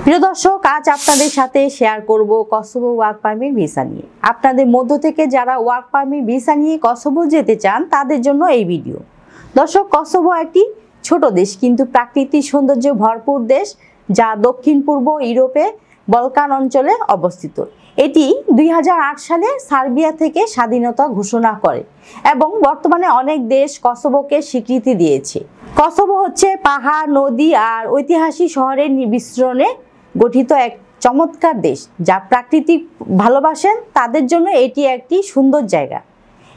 প্রিয় দর্শক, আজ আপনাদের সাথে শেয়ার করব কসোভো ওয়ার্ক পারমিট ভিসা নিয়ে। আপনাদের মধ্য থেকে যারা ওয়ার্ক পারমিট ভিসা নিয়ে কসোভো যেতে চান তাদের জন্য এই ভিডিও। দর্শক, কসোভো একটি ছোট দেশ কিন্তু প্রাকৃতিক সৌন্দর্যে ভরপুর দেশ, যা দক্ষিণ পূর্ব ইউরোপে বলকান অঞ্চলে অবস্থিত। এটি 2008 সালে সার্বিয়া থেকে স্বাধীনতা ঘোষণা করে এবং বর্তমানে অনেক দেশ কসোভোকে স্বীকৃতি দিয়েছে। কসোভো হচ্ছে পাহাড়, নদী আর ঐতিহাসিক শহরের মিশ্রণে গঠিত এক চমৎকার দেশ, যা প্রাকৃতিক ভালোবাসেন তাদের জন্য এটি একটি সুন্দর জায়গা।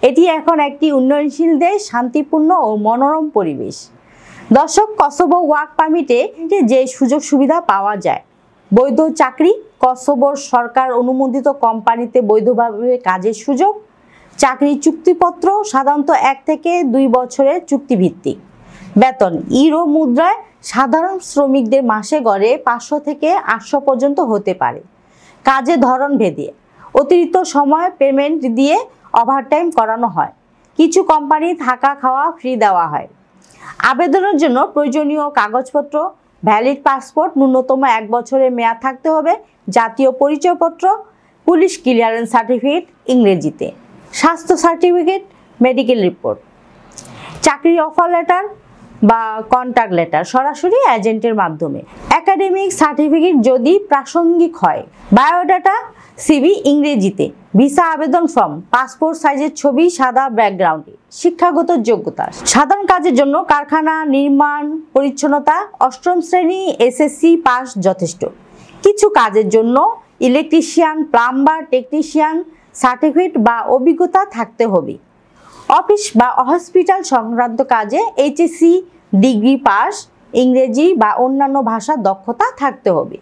এটি এখন একটি উন্নয়নশীল দেশ, শান্তিপূর্ণ ও মনোরম পরিবেশ। দর্শক, কসোভো ওয়ার্ক পারমিটে যে সুযোগ সুবিধা পাওয়া যায়: বৈধ চাকরি, কসোভোর সরকার অনুমোদিত কোম্পানিতে বৈধভাবে কাজের সুযোগ, চাকরি চুক্তিপত্র সাধারণত 1 থেকে 2 বছরের চুক্তিভিত্তিক, বেতন ইউরো মুদ্রায় সাধারণ শ্রমিকদের মাসে গড়ে 500 থেকে 800 পর্যন্ত হতে পারে। কাজের ধরন ভেদে অতিরিক্ত সময় পেমেন্ট দিয়ে ওভারটাইম করানো হয়। কিছু কোম্পানি থাকা খাওয়া ফ্রি দেওয়া হয়। আবেদনের জন্য প্রয়োজনীয় কাগজপত্র: ভ্যালিড পাসপোর্ট, ন্যূনতম 1 বছরের মেয়াদ থাকতে হবে, জাতীয় পরিচয়পত্র, পুলিশ ক্লিয়ারেন্স সার্টিফিকেট ইংরেজিতে, স্বাস্থ্য সার্টিফিকেট, মেডিকেল রিপোর্ট, চাকরির অফার লেটার বা কন্ট্যাক্ট লেটার সরাসরি এজেন্টের মাধ্যমে, একাডেমিক সার্টিফিকেট যদি প্রাসঙ্গিক হয়, বায়োডাটা, সিভি ইংরেজিতে, ভিসা আবেদন ফর্ম, পাসপোর্ট সাইজের ছবি সাদা ব্যাকগ্রাউন্ডে, শিক্ষাগত যোগ্যতা সাধারণ কাজের জন্য কারখানা, নির্মাণ, পরিচ্ছন্নতা, 8ম শ্রেণী এসএসসি পাস যথেষ্ট। কিছু কাজের জন্য ইলেকট্রিশিয়ান, প্লাম্বার, টেকনিশিয়ান সার্টিফিকেট বা অভিজ্ঞতা থাকতে হবে। অফিস বা হসপিটাল সংক্রান্ত কাজে এইচএসসি ডিগ্রি পাস, ইংরেজি বা অন্যান্য ভাষার দক্ষতা থাকতে হবে।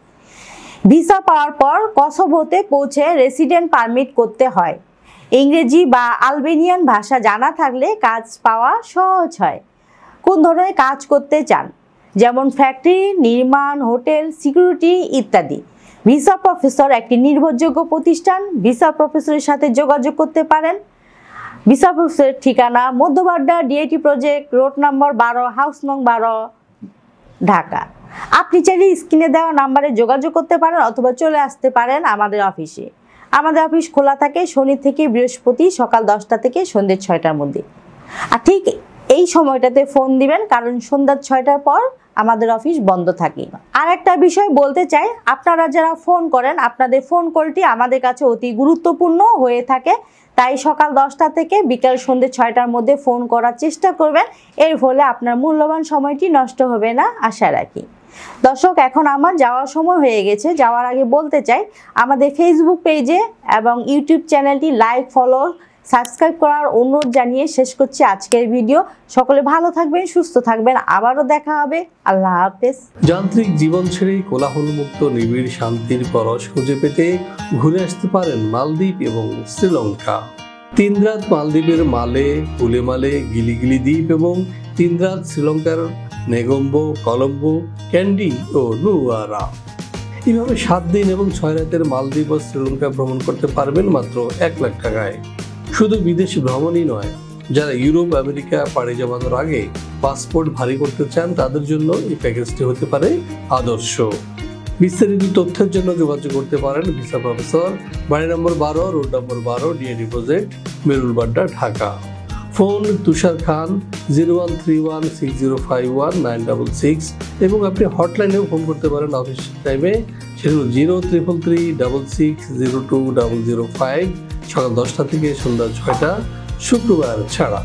ভিসা পাওয়ার পর কসোভোতে পৌঁছে রেসিডেন্ট পারমিট করতে হয়। ইংরেজি বা আলবেনিয়ান ভাষা জানা থাকলে কাজ পাওয়া সহজ হয়। কোন ধরনের কাজ করতে চান, যেমন ফ্যাক্টরি, নির্মাণ, হোটেল, সিকিউরিটি ইত্যাদি। ভিসা প্রফেসর একটি নির্ভরযোগ্য প্রতিষ্ঠান। ভিসা প্রফেসরের সাথে যোগাযোগ করতে পারেন। ভিসা প্রফেসরের ঠিকানা: Madhya Badda, DIT project, road number 12, house নং 12, ঢাকা। আপনি চাইলে স্ক্রিনে দেওয়া নাম্বারে যোগাযোগ করতে পারেন অথবা চলে আসতে পারেন আমাদের অফিসে। আমাদের অফিস খোলা থাকে শনি থেকে বৃহস্পতি সকাল 10টা থেকে সন্ধ্যে 6টার মধ্যে। আর ঠিক এই সময়টাতে ফোন দিবেন, কারণ সন্ধ্যা 6টার পর আমাদের অফিস বন্ধ থাকে। আর একটা বিষয় বলতে চাই, আপনারা যারা ফোন করেন আপনাদের ফোন কলটি আমাদের কাছে অতি গুরুত্বপূর্ণ হয়ে থাকে, তাই সকাল 10টা থেকে বিকাল সন্ধ্যে 6টার মধ্যে ফোন করার চেষ্টা করবেন। এর ফলে আপনার মূল্যবান সময়টি নষ্ট হবে না আশা রাখি। দর্শক, এখন আমার যাওয়ার সময় হয়ে গেছে। যাওয়ার আগে বলতে চাই, আমাদের ফেসবুক পেজে এবং ইউটিউব চ্যানেলটি লাইক, ফলো, সাবস্ক্রাইব করার অনুরোধ জানিয়ে শেষ করছি আজকের ভিডিও। সকলে ভালো থাকবেন, সুস্থ থাকবেন, আবারও দেখা হবে। আল্লাহ হাফেজ। যান্ত্রিক জীবন ছেড়ে কোলাহলমুক্ত নিবিড় শান্তির পরশ খুঁজে পেতে ঘুরে আসতে পারেন মালদ্বীপ এবং শ্রীলঙ্কা। 3 রাত মালদ্বীপের মালে, উলেমালে, গিলিগিলি দ্বীপ এবং 3 রাত শ্রীলঙ্কার নেগম্বো, কলম্বো, ক্যান্ডি ও নুয়ারা। এইভাবে 7 দিন এবং 6 রাতের মালদ্বীপ ও শ্রীলঙ্কা ভ্রমণ করতে পারবেন মাত্র 1 লাখ টাকায়। শুধু বিদেশি ভ্রমণই নয়, যারা ইউরোপ, আমেরিকা পাড়ি জমানোর আগে পাসপোর্ট ভারী করতে চান তাদের জন্য এই প্যাকেজটি হতে পারে আদর্শ। বিস্তারিত তথ্যের জন্য যোগাযোগ করতে পারেন ভিসা প্রফেসর, বাড়ি number 12, road number 12, DIT project, Merul Badda, Dhaka. Phone: Tushar Khan, 0131605196, এবং আপনি হটলাইনেও ফোন করতে পারেন অফিস টাইমে, সেগুলো 0333660205, সকাল 10টা থেকে সন্ধ্যা 6টা, শুক্রবার ছাড়া।